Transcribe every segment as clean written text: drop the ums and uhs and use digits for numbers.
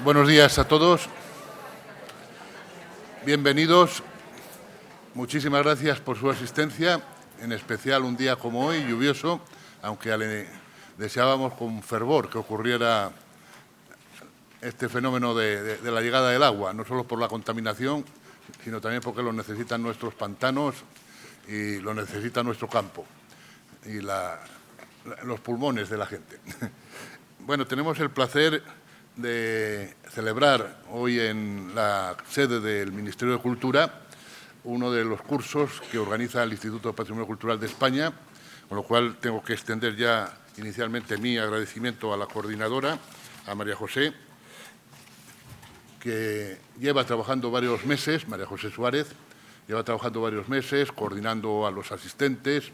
Buenos días a todos. Bienvenidos. Muchísimas gracias por su asistencia, en especial un día como hoy, lluvioso, aunque deseábamos con fervor que ocurriera este fenómeno de la llegada del agua, no solo por la contaminación, sino también porque lo necesitan nuestros pantanos y lo necesita nuestro campo y los pulmones de la gente. Bueno, tenemos el placer de celebrar hoy en la sede del Ministerio de Cultura uno de los cursos que organiza el Instituto de Patrimonio Cultural de España, con lo cual tengo que extender ya inicialmente mi agradecimiento a la coordinadora, a María José, que lleva trabajando varios meses, María José Suárez, lleva trabajando varios meses, coordinando a los asistentes,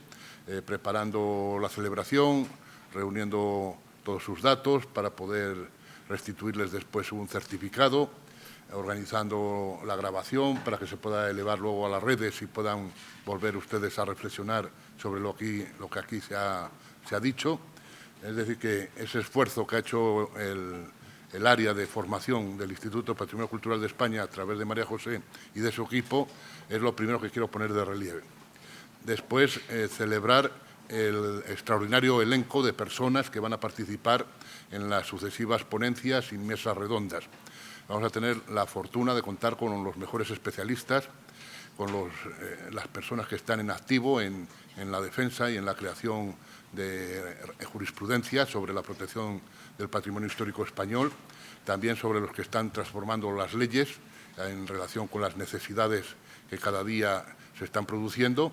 preparando la celebración, reuniendo todos sus datos para poder restituirles después un certificado, organizando la grabación para que se pueda elevar luego a las redes y puedan volver ustedes a reflexionar sobre lo que aquí se ha dicho. Es decir, que ese esfuerzo que ha hecho el área de formación del Instituto de Patrimonio Cultural de España a través de María José y de su equipo es lo primero que quiero poner de relieve. Después, celebrar el extraordinario elenco de personas que van a participar en las sucesivas ponencias y mesas redondas. Vamos a tener la fortuna de contar con los mejores especialistas, con las personas que están en activo en la defensa y en la creación de jurisprudencia sobre la protección del patrimonio histórico español, también sobre los que están transformando las leyes en relación con las necesidades que cada día se están produciendo.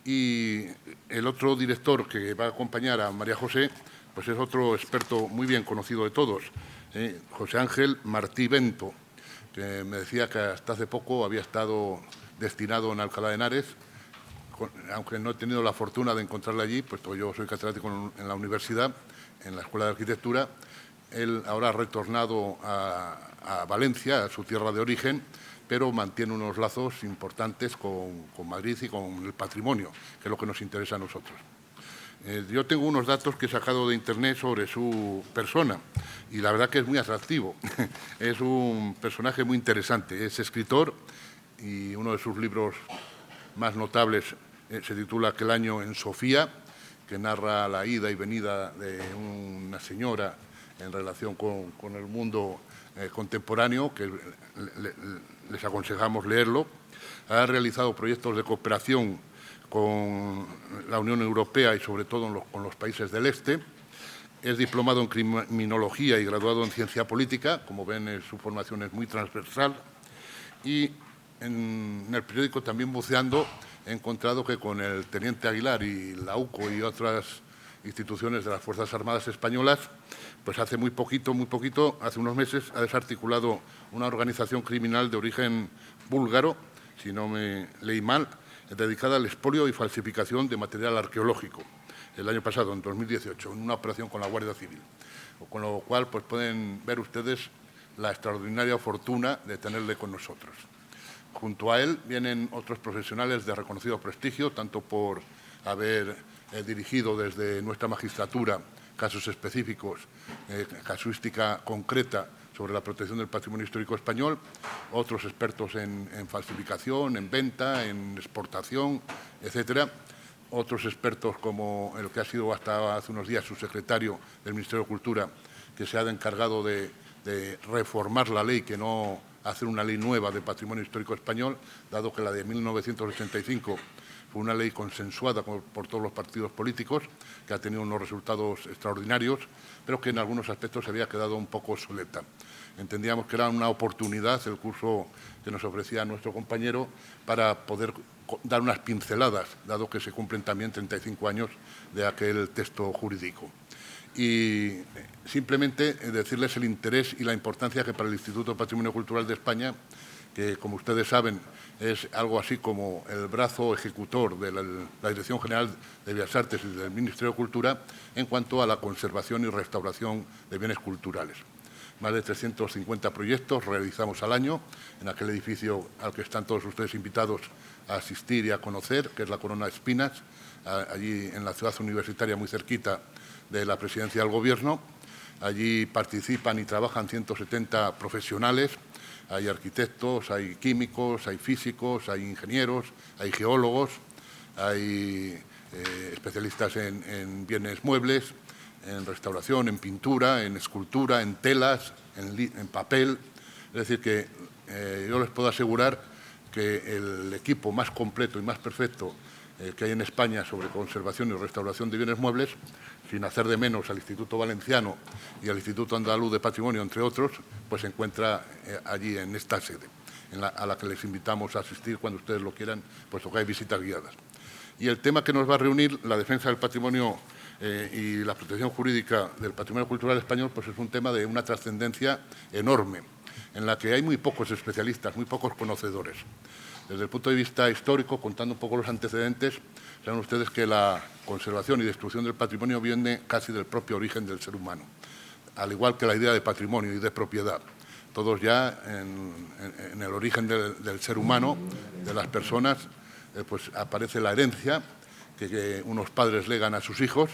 Y el otro director que va a acompañar a María José, pues es otro experto muy bien conocido de todos, José Ángel Martí Bento, que me decía que hasta hace poco había estado destinado en Alcalá de Henares, aunque no he tenido la fortuna de encontrarle allí, puesto que yo soy catedrático en la universidad, en la Escuela de Arquitectura. Él ahora ha retornado a Valencia, a su tierra de origen, pero mantiene unos lazos importantes con Madrid y con el patrimonio, que es lo que nos interesa a nosotros. Yo tengo unos datos que he sacado de Internet sobre su persona y la verdad que es muy atractivo. Es un personaje muy interesante. Es escritor y uno de sus libros más notables se titula Aquel año en Sofía, que narra la ida y venida de una señora en relación con el mundo contemporáneo, que les aconsejamos leerlo. Ha realizado proyectos de cooperación con la Unión Europea y sobre todo con los países del Este. Es diplomado en criminología y graduado en ciencia política. Como ven, su formación es muy transversal. Y en el periódico También Buceando he encontrado que con el teniente Aguilar y la UCO y otras instituciones de las Fuerzas Armadas Españolas, pues hace muy poquito, hace unos meses, ha desarticulado una organización criminal de origen búlgaro, si no me leí mal, dedicada al expolio y falsificación de material arqueológico, el año pasado, en 2018, en una operación con la Guardia Civil. Con lo cual, pues pueden ver ustedes la extraordinaria fortuna de tenerle con nosotros. Junto a él vienen otros profesionales de reconocido prestigio, tanto por haber dirigido desde nuestra magistratura casos específicos, casuística concreta sobre la protección del patrimonio histórico español, otros expertos en falsificación, en venta, en exportación, etcétera. Otros expertos como el que ha sido hasta hace unos días subsecretario del Ministerio de Cultura, que se ha encargado de reformar la ley, que no hacer una ley nueva de patrimonio histórico español, dado que la de 1985 fue una ley consensuada por todos los partidos políticos, que ha tenido unos resultados extraordinarios, pero que en algunos aspectos se había quedado un poco obsoleta. Entendíamos que era una oportunidad el curso que nos ofrecía nuestro compañero para poder dar unas pinceladas, dado que se cumplen también 35 años de aquel texto jurídico. Y simplemente decirles el interés y la importancia que para el Instituto de Patrimonio Cultural de España, que como ustedes saben es algo así como el brazo ejecutor de la Dirección General de Bellas Artes y del Ministerio de Cultura en cuanto a la conservación y restauración de bienes culturales. Más de 350 proyectos realizamos al año en aquel edificio al que están todos ustedes invitados a asistir y a conocer, que es la Corona de Espinas, allí en la ciudad universitaria muy cerquita de la Presidencia del Gobierno. Allí participan y trabajan 170 profesionales. Hay arquitectos, hay químicos, hay físicos, hay ingenieros, hay geólogos, hay especialistas en bienes muebles, en restauración, en pintura, en escultura, en telas, en papel. Es decir, que yo les puedo asegurar que el equipo más completo y más perfecto que hay en España sobre conservación y restauración de bienes muebles, sin hacer de menos al Instituto Valenciano y al Instituto Andaluz de Patrimonio, entre otros, pues se encuentra allí en esta sede, a la que les invitamos a asistir cuando ustedes lo quieran, puesto que hay visitas guiadas. Y el tema que nos va a reunir, la defensa del patrimonio y la protección jurídica del patrimonio cultural español, pues es un tema de una trascendencia enorme, en la que hay muy pocos especialistas, muy pocos conocedores. Desde el punto de vista histórico, contando un poco los antecedentes, saben ustedes que la conservación y destrucción del patrimonio viene casi del propio origen del ser humano, al igual que la idea de patrimonio y de propiedad. Todos ya en el origen del ser humano, de las personas, pues aparece la herencia que unos padres legan a sus hijos,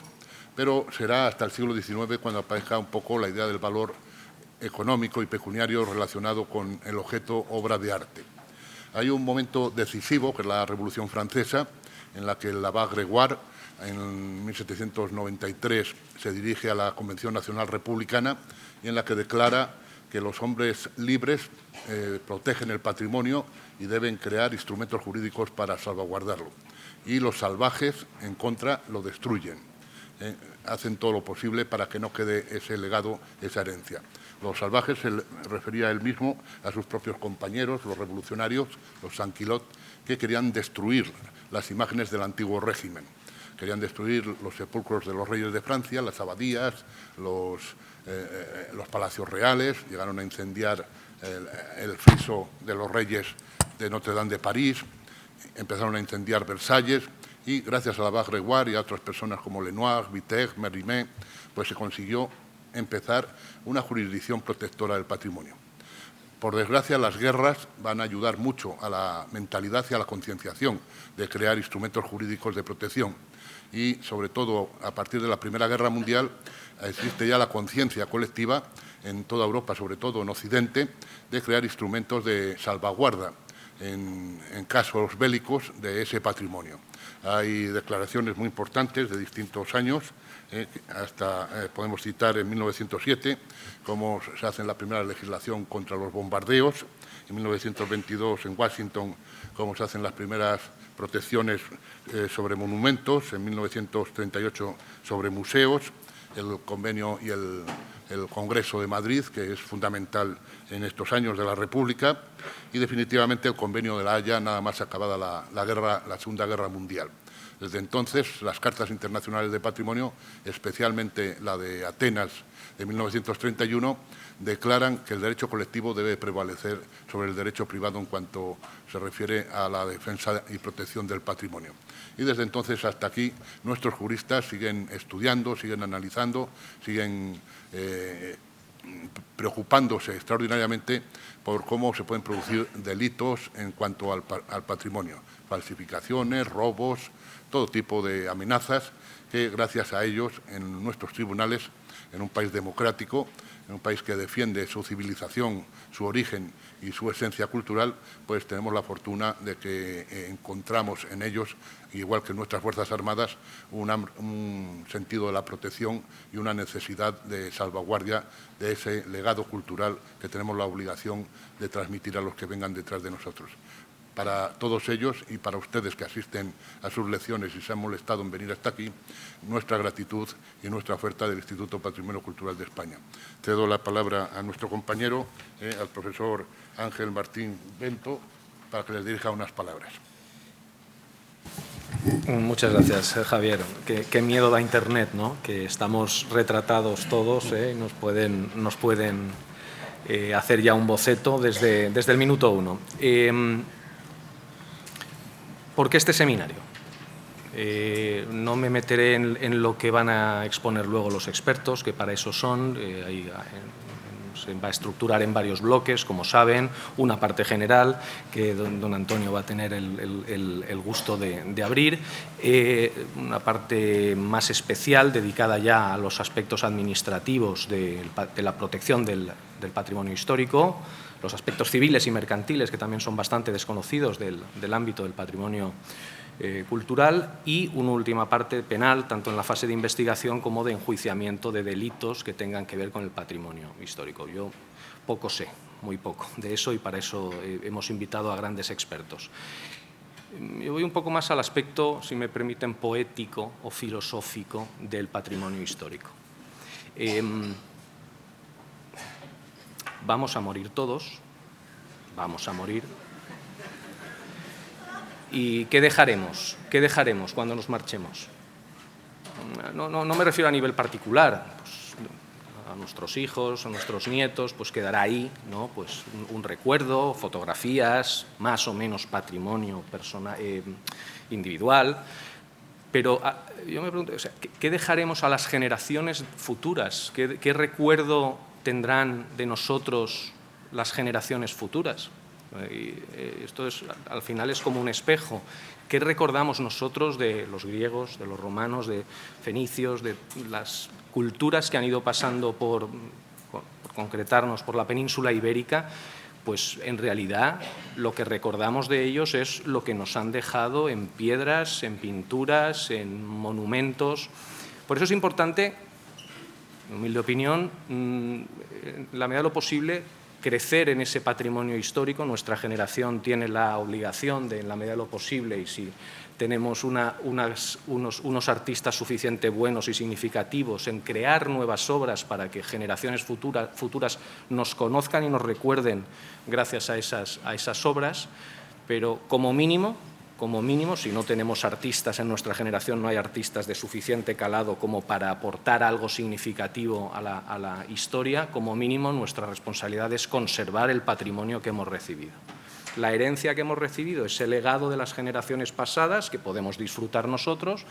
pero será hasta el siglo XIX cuando aparezca un poco la idea del valor económico y pecuniario relacionado con el objeto obra de arte. Hay un momento decisivo, que es la Revolución Francesa, en la que Lavagregoire, en 1793, se dirige a la Convención Nacional Republicana y en la que declara que los hombres libres protegen el patrimonio y deben crear instrumentos jurídicos para salvaguardarlo. Y los salvajes, en contra, lo destruyen. Hacen todo lo posible para que no quede ese legado, esa herencia. Los salvajes se refería él mismo a sus propios compañeros, los revolucionarios, los sans-culottes, que querían destruir las imágenes del antiguo régimen. Querían destruir los sepulcros de los reyes de Francia, las abadías, los palacios reales, llegaron a incendiar el friso de los reyes de Notre Dame de París, empezaron a incendiar Versalles y gracias a Lavagregoire y a otras personas como Lenoir, Vitek, Mérimée, pues se consiguió empezar una jurisdicción protectora del patrimonio. Por desgracia, las guerras van a ayudar mucho a la mentalidad y a la concienciación de crear instrumentos jurídicos de protección. Y, sobre todo, a partir de la Primera Guerra Mundial, existe ya la conciencia colectiva en toda Europa, sobre todo en Occidente, de crear instrumentos de salvaguarda en casos bélicos de ese patrimonio. Hay declaraciones muy importantes de distintos años, podemos citar en 1907, cómo se hace la primera legislación contra los bombardeos, en 1922 en Washington, cómo se hacen las primeras protecciones sobre monumentos, en 1938 sobre museos, el convenio y el Congreso de Madrid, que es fundamental en estos años de la República, y definitivamente el convenio de La Haya, nada más acabada la Segunda Guerra Mundial. Desde entonces, las cartas internacionales de patrimonio, especialmente la de Atenas de 1931, declaran que el derecho colectivo debe prevalecer sobre el derecho privado en cuanto se refiere a la defensa y protección del patrimonio. Y desde entonces hasta aquí, nuestros juristas siguen estudiando, siguen analizando, siguen preocupándose extraordinariamente por cómo se pueden producir delitos en cuanto al patrimonio, falsificaciones, robos, todo tipo de amenazas que, gracias a ellos, en nuestros tribunales, en un país democrático, en un país que defiende su civilización, su origen y su esencia cultural, pues tenemos la fortuna de que encontramos en ellos, igual que en nuestras Fuerzas Armadas, un sentido de la protección y una necesidad de salvaguardia de ese legado cultural que tenemos la obligación de transmitir a los que vengan detrás de nosotros. Para todos ellos y para ustedes que asisten a sus lecciones y se han molestado en venir hasta aquí, nuestra gratitud y nuestra oferta del Instituto Patrimonio Cultural de España. Cedo la palabra a nuestro compañero, al profesor Ángel Martín Bento, para que les dirija unas palabras. Muchas gracias, Javier. Qué miedo da Internet, ¿no? Que estamos retratados todos, nos pueden hacer ya un boceto desde el minuto uno. ¿Por qué este seminario? No me meteré en lo que van a exponer luego los expertos, que para eso son. Hay se va a estructurar en varios bloques, como saben, una parte general que don Antonio va a tener el gusto de abrir, una parte más especial dedicada ya a los aspectos administrativos de la protección del patrimonio histórico, los aspectos civiles y mercantiles, que también son bastante desconocidos del ámbito del patrimonio cultural, y una última parte penal, tanto en la fase de investigación como de enjuiciamiento de delitos que tengan que ver con el patrimonio histórico. Yo poco sé, muy poco de eso, y para eso hemos invitado a grandes expertos. Yo voy un poco más al aspecto, si me permiten, poético o filosófico del patrimonio histórico. Vamos a morir todos, vamos a morir. ¿Y qué dejaremos? ¿Qué dejaremos cuando nos marchemos? No me refiero a nivel particular, pues, a nuestros hijos, a nuestros nietos, pues quedará ahí, ¿no? Pues un recuerdo, fotografías, más o menos patrimonio personal, individual. Pero yo me pregunto, o sea, ¿qué dejaremos a las generaciones futuras? ¿Qué recuerdo tendrán de nosotros las generaciones futuras? Y esto al final es como un espejo. ¿Qué recordamos nosotros de los griegos, de los romanos, de fenicios, de las culturas que han ido pasando por concretarnos por la península ibérica? Pues en realidad lo que recordamos de ellos es lo que nos han dejado en piedras, en pinturas, en monumentos. Por eso es importante, en humilde opinión, en la medida de lo posible, crecer en ese patrimonio histórico. Nuestra generación tiene la obligación de, en la medida de lo posible, y si tenemos unos artistas suficientemente buenos y significativos, en crear nuevas obras para que generaciones futuras nos conozcan y nos recuerden gracias a esas obras, pero como mínimo, si no tenemos artistas en nuestra generación, no hay artistas de suficiente calado como para aportar algo significativo a la historia, como mínimo nuestra responsabilidad es conservar el patrimonio que hemos recibido. La herencia que hemos recibido, ese legado de las generaciones pasadas que podemos disfrutar nosotros,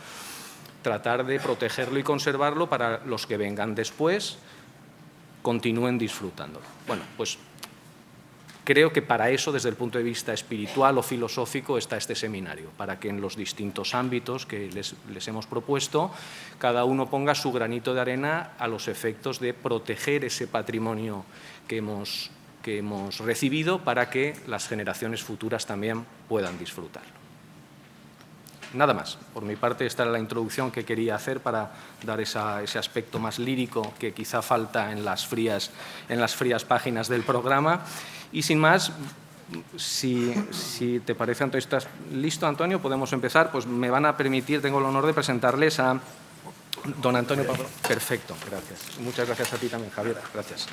tratar de protegerlo y conservarlo para los que vengan después, continúen disfrutándolo. Bueno, pues creo que para eso, desde el punto de vista espiritual o filosófico, está este seminario, para que en los distintos ámbitos que les hemos propuesto, cada uno ponga su granito de arena a los efectos de proteger ese patrimonio que hemos recibido para que las generaciones futuras también puedan disfrutarlo. Nada más. Por mi parte, esta era la introducción que quería hacer para dar ese aspecto más lírico que quizá falta en las frías páginas del programa. Y sin más, si te parece, Antonio, ¿estás listo, Antonio? Podemos empezar. Pues me van a permitir, tengo el honor de presentarles a don Antonio Pablo. Perfecto, gracias. Muchas gracias a ti también, Javier. Gracias.